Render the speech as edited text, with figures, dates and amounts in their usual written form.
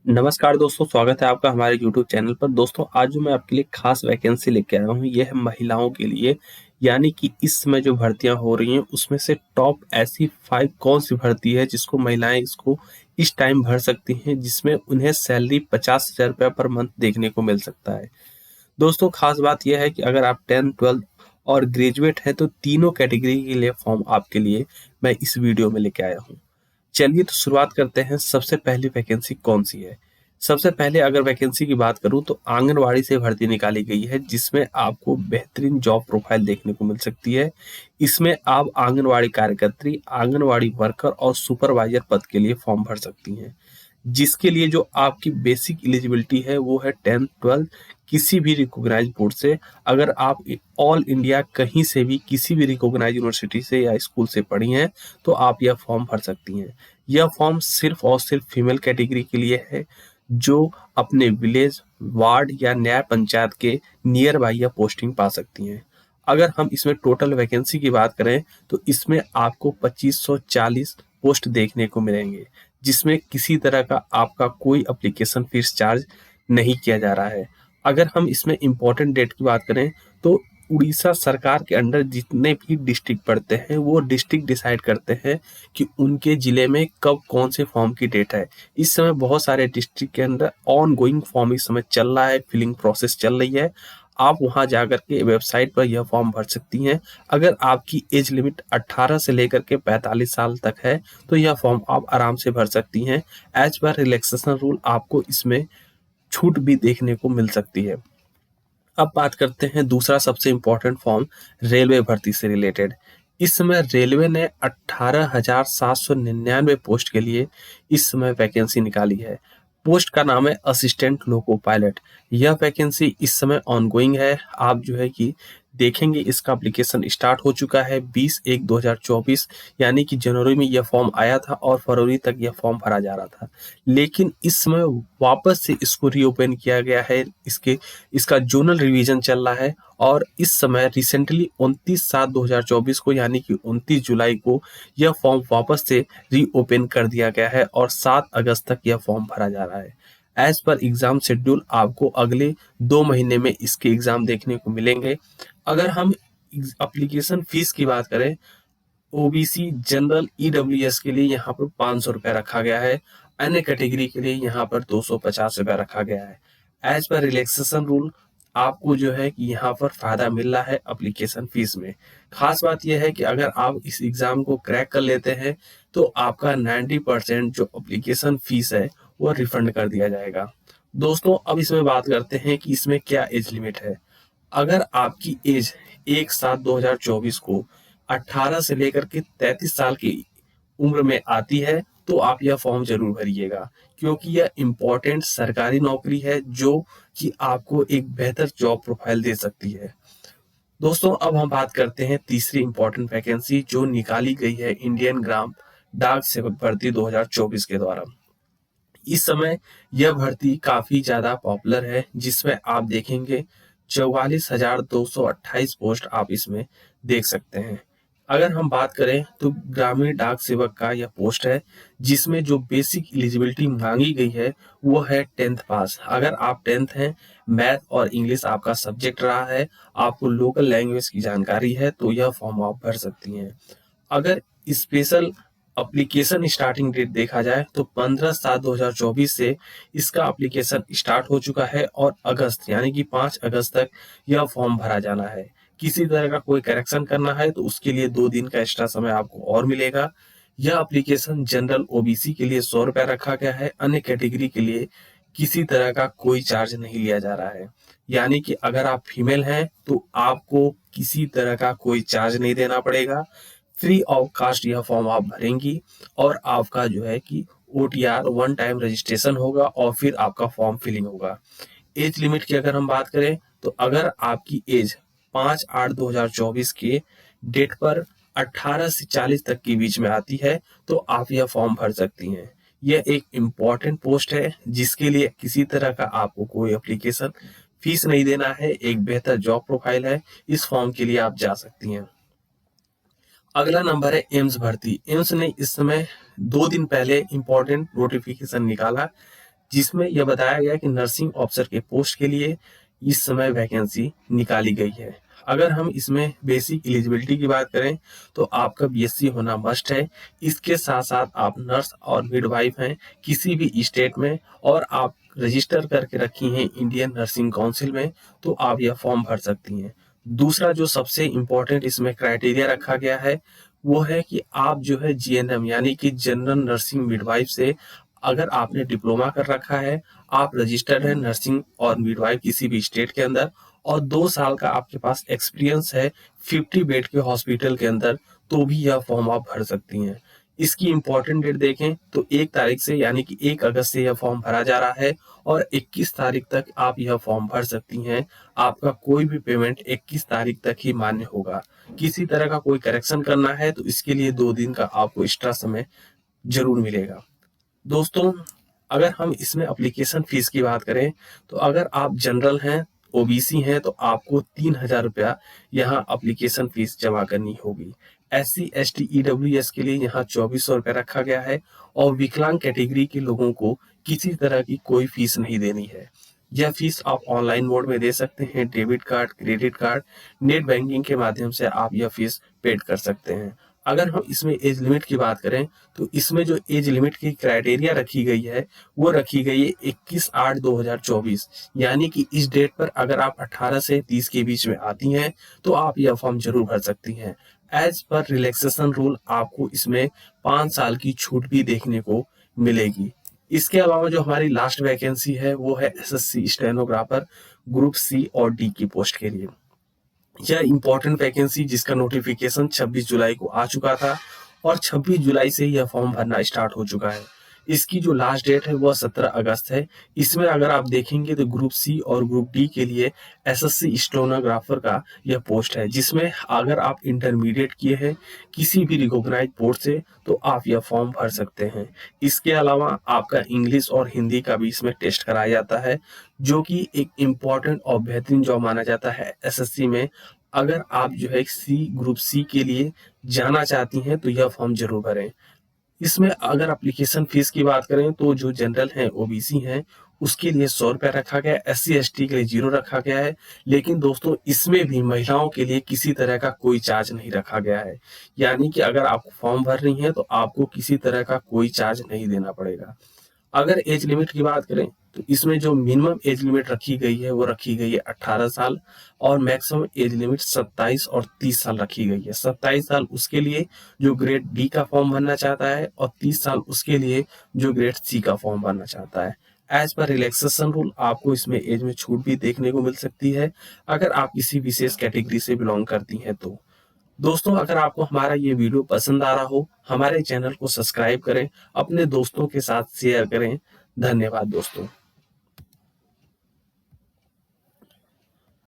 नमस्कार दोस्तों, स्वागत है आपका हमारे यूट्यूब चैनल पर। दोस्तों, आज जो मैं आपके लिए खास वैकेंसी लेके आया हूँ, ये है महिलाओं के लिए। यानी कि इस समय जो भर्तियां हो रही हैं, उसमें से टॉप ऐसी 5 कौन सी भर्ती है जिसको महिलाएं इसको इस टाइम भर सकती हैं, जिसमें उन्हें सैलरी 50,000 रुपया पर मंथ देखने को मिल सकता है। दोस्तों, खास बात यह है कि अगर आप 10th 12th और ग्रेजुएट हैं, तो तीनों कैटेगरी के लिए फॉर्म आपके लिए मैं इस वीडियो में लेके आया हूँ। चलिए तो शुरुआत करते हैं। सबसे पहली वैकेंसी कौन सी है? सबसे पहले अगर वैकेंसी की बात करूं तो आंगनवाड़ी से भर्ती निकाली गई है, जिसमें आपको बेहतरीन जॉब प्रोफाइल देखने को मिल सकती है। इसमें आप आंगनवाड़ी कार्यकर्त्री, आंगनवाड़ी वर्कर और सुपरवाइजर पद के लिए फॉर्म भर सकती हैं, जिसके लिए जो आपकी बेसिक एलिजिबिलिटी है वो है 10th 12th किसी भी रिकॉग्नाइज्ड बोर्ड से। अगर आप ऑल इंडिया कहीं से भी किसी भी रिकॉग्नाइज्ड यूनिवर्सिटी से या स्कूल से पढ़ी हैं, तो आप यह फॉर्म भर सकती हैं। यह फॉर्म सिर्फ और सिर्फ फीमेल कैटेगरी के लिए है, जो अपने विलेज, वार्ड या न्याय पंचायत के नियर बाई या पोस्टिंग पा सकती हैं। अगर हम इसमें टोटल वैकेंसी की बात करें तो इसमें आपको 2540 पोस्ट देखने को मिलेंगे, जिसमें किसी तरह का आपका कोई एप्लीकेशन फीस चार्ज नहीं किया जा रहा है। अगर हम इसमें इम्पोर्टेंट डेट की बात करें तो उड़ीसा सरकार के अंडर जितने भी डिस्ट्रिक्ट पड़ते हैं, वो डिस्ट्रिक्ट डिसाइड करते हैं कि उनके जिले में कब कौन से फॉर्म की डेट है। इस समय बहुत सारे डिस्ट्रिक्ट के अंदर ऑन गोइंग फॉर्म इस समय चल रहा है, फिलिंग प्रोसेस चल रही है। आप वहां जाकर के वेबसाइट पर यह फॉर्म भर सकती हैं। अगर आपकी एज लिमिट 18 से लेकर के 45 साल तक है, तो यह फॉर्म आप आराम से भर सकती हैं। एज पर रिलैक्सेशन रूल आपको इसमें छूट भी देखने को मिल सकती है। अब बात करते हैं दूसरा सबसे इम्पोर्टेंट फॉर्म, रेलवे भर्ती से रिलेटेड। इस समय रेलवे ने 18,799 पोस्ट के लिए इस समय वैकेंसी निकाली है। पोस्ट का नाम है असिस्टेंट लोको पायलट। यह वैकेंसी इस समय ऑनगोइंग है। आप जो है कि देखेंगे इसका एप्लीकेशन स्टार्ट हो चुका है 20/1/2024, यानी कि जनवरी में यह फॉर्म आया था और फरवरी तक यह फॉर्म भरा जा रहा था। लेकिन इस समय वापस से इसको रीओपन किया गया है। इसका जोनल रिवीजन चल रहा है और इस समय रिसेंटली 29/7/2024 को, यानी कि 29 जुलाई को यह फॉर्म वापस से रीओपन कर दिया गया है और 7 अगस्त तक यह फॉर्म भरा जा रहा है। एज पर एग्जाम शेड्यूल आपको अगले 2 महीने में इसके एग्जाम देखने को मिलेंगे। अगर हम एप्लीकेशन फीस की बात करें, ओबीसी, जनरल, ईडब्ल्यूएस के लिए यहाँ पर 500 रुपया रखा गया है। अन्य कैटेगरी के लिए यहाँ पर 250 रुपया रखा गया है। एज पर रिलैक्सेशन रूल आपको जो है कि यहाँ पर फायदा मिल रहा है एप्लीकेशन फीस में। खास बात यह है कि अगर आप इस एग्जाम को क्रैक कर लेते हैं तो आपका 90% जो एप्लीकेशन फीस है वो रिफंड कर दिया जाएगा। दोस्तों, अब इसमें बात करते हैं कि इसमें क्या एज लिमिट है। अगर आपकी एज 1/7/2024 को 18 से लेकर के 33 साल की उम्र में आती है, तो आप यह फॉर्म जरूर भरिएगा, क्योंकि यह इम्पोर्टेंट सरकारी नौकरी है जो कि आपको एक बेहतर जॉब प्रोफाइल दे सकती है। दोस्तों, अब हम बात करते हैं तीसरी इंपॉर्टेंट वैकेंसी जो निकाली गई है इंडियन ग्राम डाक सेवक भर्ती 2024 के द्वारा। इस समय यह भर्ती काफी ज्यादा पॉपुलर है, जिसमें आप देखेंगे 44,228 पोस्ट आप इसमें देख सकते हैं। अगर हम बात करें तो ग्रामीण डाक सेवक का यह पोस्ट है, जिसमें जो बेसिक एलिजिबिलिटी मांगी गई है वो है 10th पास। अगर आप 10th हैं, मैथ और इंग्लिश आपका सब्जेक्ट रहा है, आपको लोकल लैंग्वेज की जानकारी है, तो यह फॉर्म आप भर सकती हैं। अगर स्पेशल एप्लीकेशन स्टार्टिंग डेट देखा जाए तो 15/7/2024 से इसका एप्लीकेशन स्टार्ट हो चुका है और अगस्त यानी कि 5 अगस्त तक यह फॉर्म भरा जाना है। किसी तरह का कोई करेक्शन करना है तो उसके लिए 2 दिन का एक्स्ट्रा समय आपको और मिलेगा। यह एप्लीकेशन जनरल ओबीसी के लिए 100 रुपया रखा गया है। अन्य कैटेगरी के लिए किसी तरह का कोई चार्ज नहीं लिया जा रहा है। यानी कि अगर आप फीमेल हैं तो आपको किसी तरह का कोई चार्ज नहीं देना पड़ेगा। फ्री ऑफ कास्ट यह फॉर्म आप भरेंगी और आपका जो है कि ओटीआर वन टाइम रजिस्ट्रेशन होगा और फिर आपका फॉर्म फिलिंग होगा। एज लिमिट की अगर हम बात करें तो अगर आपकी एज 5/8/2024 के डेट पर 18 से 40 तक के बीच में आती है, तो आप यह फॉर्म भर सकती हैं। यह एक इम्पॉर्टेंट पोस्ट है जिसके लिए किसी तरह का आपको कोई एप्लीकेशन फीस नहीं देना है। एक बेहतर जॉब प्रोफाइल है, इस फॉर्म के लिए आप जा सकती हैं। अगला नंबर है एम्स भर्ती। एम्स ने इस समय 2 दिन पहले इंपॉर्टेंट नोटिफिकेशन निकाला जिसमें यह बताया गया कि नर्सिंग ऑफिसर के पोस्ट के लिए इस समय वैकेंसी निकाली गई है। अगर हम इसमें बेसिक एलिजिबिलिटी की बात करें तो आपका बीएससी होना मस्ट है। इसके साथ साथ आप नर्स और मिडवाइफ हैं किसी भी स्टेट में और आप रजिस्टर करके रखी हैं इंडियन नर्सिंग काउंसिल में, तो आप यह फॉर्म भर सकती हैं। दूसरा जो सबसे इम्पोर्टेंट इसमें क्राइटेरिया रखा गया है वो है कि आप जो है जीएनएम यानी कि जनरल नर्सिंग मिडवाइफ से अगर आपने डिप्लोमा कर रखा है, आप रजिस्टर्ड है नर्सिंग और मिडवाइफ किसी भी स्टेट के अंदर और 2 साल का आपके पास एक्सपीरियंस है 50 बेड के हॉस्पिटल के अंदर, तो भी यह फॉर्म आप भर सकती हैं। इसकी इम्पोर्टेंट डेट देखें तो 1 तारीख से यानी कि 1 अगस्त से यह फॉर्म भरा जा रहा है और 21 तारीख तक आप यह फॉर्म भर सकती हैं। आपका कोई भी पेमेंट 21 तारीख तक ही मान्य होगा। किसी तरह का कोई करेक्शन करना है तो इसके लिए 2 दिन का आपको एक्स्ट्रा समय जरूर मिलेगा। दोस्तों, अगर हम इसमें एप्लीकेशन फीस की बात करें तो अगर आप जनरल हैं, ओबीसी हैं तो आपको 3,000 रुपया यहाँ एप्लीकेशन फीस जमा करनी होगी। SC ST EWS के लिए यहाँ 2400 रुपया रखा गया है और विकलांग कैटेगरी के लोगों को किसी तरह की कोई फीस नहीं देनी है। यह फीस आप ऑनलाइन मोड में दे सकते हैं, debit card, credit card, net banking के माध्यम से आप यह फीस पेड कर सकते हैं। अगर हम इसमें एज लिमिट की बात करें तो इसमें जो एज लिमिट की क्राइटेरिया रखी गई है वो रखी गई है 21/8/2024, यानी कि इस डेट पर अगर आप 18 से 30 के बीच में आती हैं तो आप यह फॉर्म जरूर भर सकती हैं। एज पर रिलैक्सेशन रूल आपको इसमें 5 साल की छूट भी देखने को मिलेगी। इसके अलावा जो हमारी लास्ट वैकेंसी है वो है SSC स्टेनोग्राफर ग्रुप C और D की पोस्ट के लिए। यह इंपॉर्टेंट वैकेंसी जिसका नोटिफिकेशन 26 जुलाई को आ चुका था और 26 जुलाई से यह फॉर्म भरना स्टार्ट हो चुका है। इसकी जो लास्ट डेट है वह 17 अगस्त है। इसमें अगर आप देखेंगे तो ग्रुप सी और ग्रुप डी के लिए एसएससी स्टेनोग्राफर का यह पोस्ट है, जिसमें अगर आप इंटरमीडिएट किए हैं किसी भी रिकॉग्नाइज्ड बोर्ड से तो आप यह फॉर्म भर सकते हैं। इसके अलावा आपका इंग्लिश और हिंदी का भी इसमें टेस्ट कराया जाता है, जो कि एक इम्पॉर्टेंट और बेहतरीन जॉब माना जाता है एसएससी में। अगर आप जो है ग्रुप सी के लिए जाना चाहती हैं तो यह फॉर्म जरूर भरें। इसमें अगर एप्लीकेशन फीस की बात करें तो जो जनरल हैं, ओबीसी हैं, उसके लिए 100 रुपया रखा गया है, SC ST के लिए 0 रखा गया है। लेकिन दोस्तों इसमें भी महिलाओं के लिए किसी तरह का कोई चार्ज नहीं रखा गया है, यानी कि अगर आप फॉर्म भर रही हैं तो आपको किसी तरह का कोई चार्ज नहीं देना पड़ेगा। अगर एज लिमिट की बात करें तो इसमें जो मिनिमम एज लिमिट रखी गई है वो रखी गई है 18 साल और मैक्सिमम एज लिमिट 27 और 30 साल रखी गई है। 27 साल उसके लिए जो ग्रेड डी का फॉर्म भरना चाहता है और 30 साल उसके लिए जो ग्रेड सी का फॉर्म भरना चाहता है। एज पर रिलैक्सेशन रूल आपको इसमें एज में छूट भी देखने को मिल सकती है अगर आप किसी विशेष कैटेगरी से बिलोंग करती हैं तो। दोस्तों, अगर आपको हमारा ये वीडियो पसंद आ रहा हो, हमारे चैनल को सब्सक्राइब करें, अपने दोस्तों के साथ शेयर करें। धन्यवाद दोस्तों।